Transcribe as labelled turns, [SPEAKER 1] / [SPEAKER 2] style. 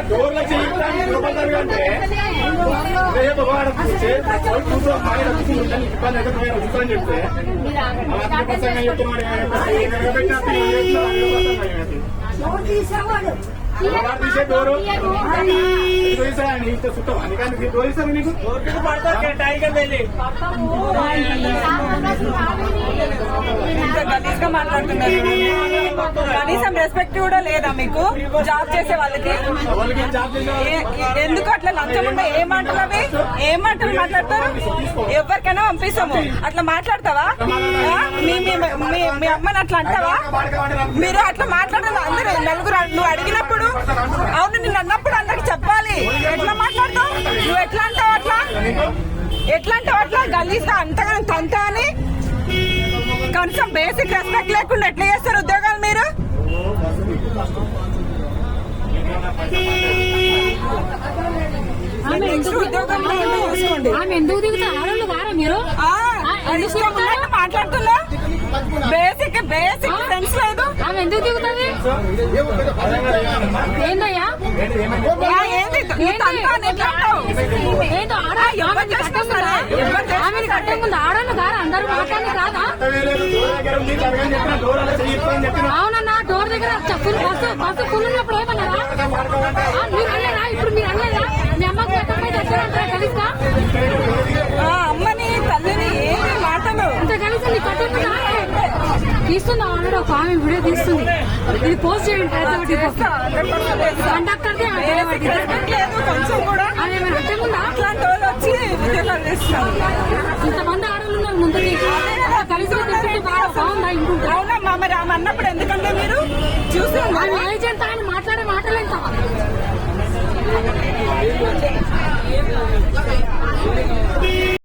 [SPEAKER 1] డోర్లో చేయాలంటే చెప్తే తీసే డోరు చుట్టం అందుకని డోర్ ఇస్తాను నీకు
[SPEAKER 2] గలీజ్గా మాట్లాడుతున్నారు. కనీసం రెస్పెక్ట్ కూడా లేదా మీకు? జాబ్ చేసే వాళ్ళకి ఎందుకు అట్లా లంచం ఉండే? ఏ మాటలు అవి? ఏ మాటలు మాట్లాడతారు? ఎవరికైనా పంపిస్తాము. అట్లా మాట్లాడతావా? మీ అమ్మని అట్లా అంటావా? మీరు అట్లా మాట్లాడాలి. అందరూ నలుగురు నువ్వు అడిగినప్పుడు అవును నిన్ను అన్నప్పుడు అందరికి చెప్పాలి. ఎట్లా మాట్లాడతావు? నువ్వు ఎట్లా అంటావు? అట్లా గలీజ్గా అంతగా తంత అని కనీసం బేసిక్ రెస్పెక్ట్ లేకుండా ఎట్లా చేస్తారు ఉద్యోగాలు మీరు?
[SPEAKER 3] ఎందుకు దిగుతా ఆడోళ్ళు కారా మీరు?
[SPEAKER 2] మాట్లాడుతున్నా బేసిక్ సెన్స్ లేదు.
[SPEAKER 3] ఆమె ఎందుకు దిగుతుంది? ఏందయ్యా ఆమెను కట్టే ముందు ఆడోళ్ళు కారా? అందరూ మాట్లాడి కాదా? అవునన్నా డోర్ దగ్గర బస్సు ఫుల్ ఉన్నప్పుడు ఏమన్నారా? మీరు అనలేదా? ఇప్పుడు మీరు అనలేదా? మీ అమ్మకు ఎక్కడైతే వచ్చారంటారా కలిస్తా?
[SPEAKER 2] అమ్మని తల్లిని ఏమి మాటలు
[SPEAKER 3] అంత కలిసి నీ కట్టే తీస్తుందా? ఆల్రెడీ ఒక ఆమె వీడియో తీస్తుంది. ఇది పోస్ట్ చేయండి. కండక్టర్దే
[SPEAKER 2] కొంచెం కూడా అట్లాంటి వాళ్ళు వచ్చి ఉద్యోగాలు చేస్తారు.
[SPEAKER 3] ఇంతమంది ఆడవాళ్ళు ఉన్నారు ముందుకి కలిసి బాగుందా ఇంకుంటా?
[SPEAKER 2] అవునమ్మా మరి ఆమె అన్నప్పుడు ఎందుకంటే మీరు చూసారు